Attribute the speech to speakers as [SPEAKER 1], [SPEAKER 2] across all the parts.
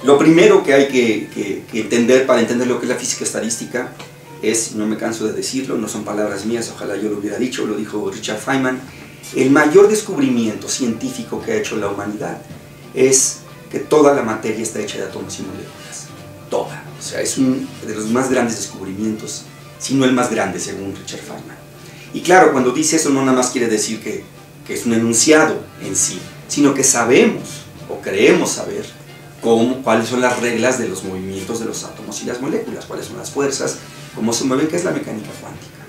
[SPEAKER 1] Lo primero que hay que entender para entender lo que es la física estadística es, no me canso de decirlo, no son palabras mías, ojalá yo lo hubiera dicho, lo dijo Richard Feynman, el mayor descubrimiento científico que ha hecho la humanidad es que toda la materia está hecha de átomos y moléculas. Toda. O sea, es uno de los más grandes descubrimientos, si no el más grande, según Richard Feynman. Y claro, cuando dice eso no nada más quiere decir que es un enunciado en sí, sino que sabemos, o creemos saber, cuáles son las reglas de los movimientos de los átomos y las moléculas, cuáles son las fuerzas, cómo se mueven, qué es la mecánica cuántica.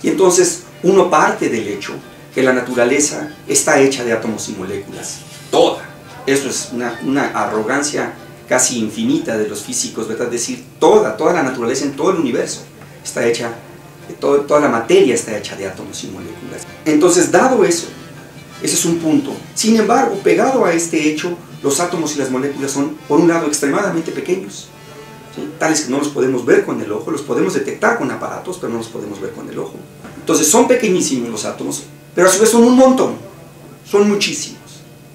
[SPEAKER 1] Y entonces uno parte del hecho que la naturaleza está hecha de átomos y moléculas, toda. Eso es una arrogancia casi infinita de los físicos, ¿verdad? Decir toda la naturaleza en todo el universo está hecha, toda la materia está hecha de átomos y moléculas. Entonces, dado eso, ese es un punto. Sin embargo, pegado a este hecho, los átomos y las moléculas son, por un lado, extremadamente pequeños, ¿sí? Tales que no los podemos ver con el ojo, los podemos detectar con aparatos, pero no los podemos ver con el ojo. Entonces, son pequeñísimos los átomos, pero a su vez son un montón, son muchísimos,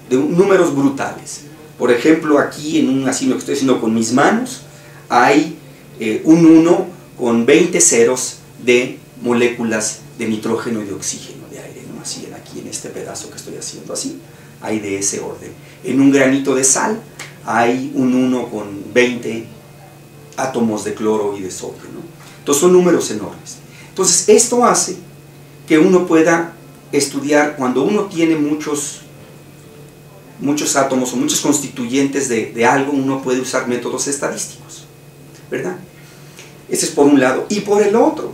[SPEAKER 1] de números brutales. Por ejemplo, aquí, así lo que estoy haciendo con mis manos, hay un 1 con 20 ceros de moléculas de nitrógeno y de oxígeno, de aire, ¿no? Así, aquí en este pedazo que estoy haciendo, así, hay de ese orden. En un granito de sal hay un 1 con 20 átomos de cloro y de sodio, ¿no? Entonces son números enormes. Entonces esto hace que uno pueda estudiar, cuando uno tiene muchos átomos o muchos constituyentes de algo, uno puede usar métodos estadísticos, ¿verdad? Ese es por un lado. Y por el otro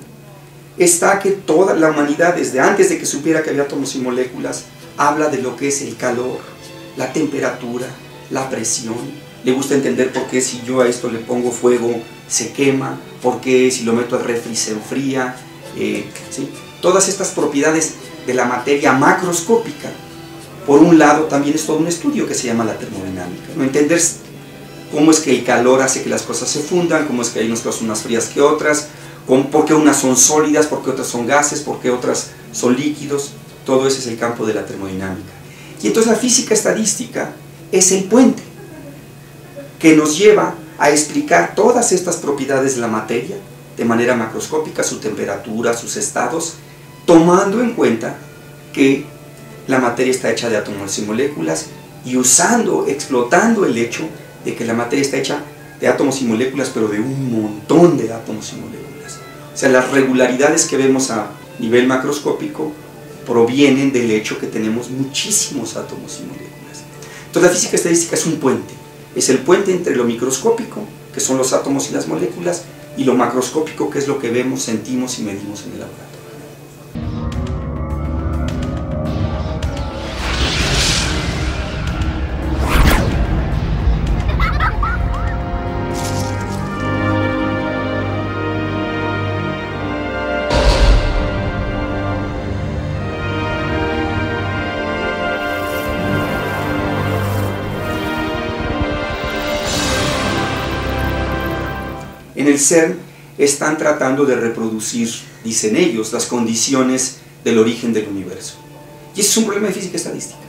[SPEAKER 1] está que toda la humanidad, desde antes de que supiera que había átomos y moléculas, habla de lo que es el calor, la temperatura, la presión. Le gusta entender por qué si yo a esto le pongo fuego se quema, por qué si lo meto al refri se enfría, ¿sí? Todas estas propiedades de la materia macroscópica. Por un lado también es todo un estudio que se llama la termodinámica, ¿no? Entender cómo es que el calor hace que las cosas se fundan, cómo es que hay unas cosas más frías que otras, por qué unas son sólidas, por qué otras son gases, por qué otras son líquidos. Todo ese es el campo de la termodinámica. Y entonces la física estadística es el puente que nos lleva a explicar todas estas propiedades de la materia de manera macroscópica, su temperatura, sus estados, tomando en cuenta que la materia está hecha de átomos y moléculas y explotando el hecho de que la materia está hecha de átomos y moléculas, pero de un montón de átomos y moléculas. O sea, las regularidades que vemos a nivel macroscópico provienen del hecho que tenemos muchísimos átomos y moléculas. Entonces la física estadística es un puente, es el puente entre lo microscópico, que son los átomos y las moléculas, y lo macroscópico, que es lo que vemos, sentimos y medimos en el laboratorio. En el CERN están tratando de reproducir, dicen ellos, las condiciones del origen del universo. Y ese es un problema de física estadística,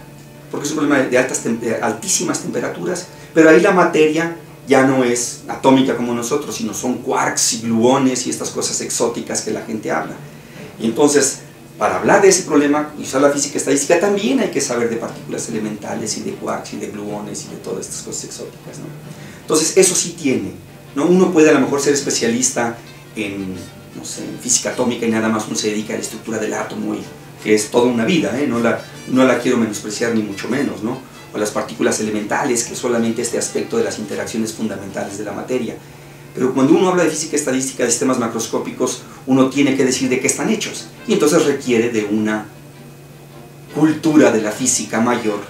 [SPEAKER 1] porque es un problema de altísimas temperaturas, pero ahí la materia ya no es atómica como nosotros, sino son quarks y gluones y estas cosas exóticas que la gente habla. Y entonces, para hablar de ese problema y usar la física estadística, también hay que saber de partículas elementales y de quarks y de gluones y de todas estas cosas exóticas, ¿no? Entonces, eso sí tiene, ¿no? Uno puede a lo mejor ser especialista en, no sé, en física atómica y nada más uno se dedica a la estructura del átomo, y que es toda una vida, no la quiero menospreciar ni mucho menos, ¿no? O las partículas elementales, que es solamente este aspecto de las interacciones fundamentales de la materia. Pero cuando uno habla de física estadística, de sistemas macroscópicos, uno tiene que decir de qué están hechos, y entonces requiere de una cultura de la física mayor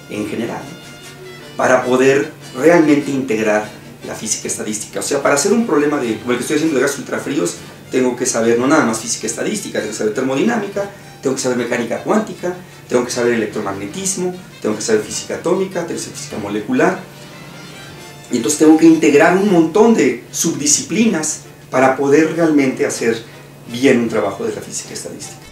[SPEAKER 1] en general, ¿no? Para poder realmente integrar la física estadística. O sea, para hacer un problema como el que estoy haciendo de gases ultrafríos, tengo que saber no nada más física estadística, tengo que saber termodinámica, tengo que saber mecánica cuántica, tengo que saber electromagnetismo, tengo que saber física atómica, tengo que saber física molecular, y entonces tengo que integrar un montón de subdisciplinas para poder realmente hacer bien un trabajo de la física estadística.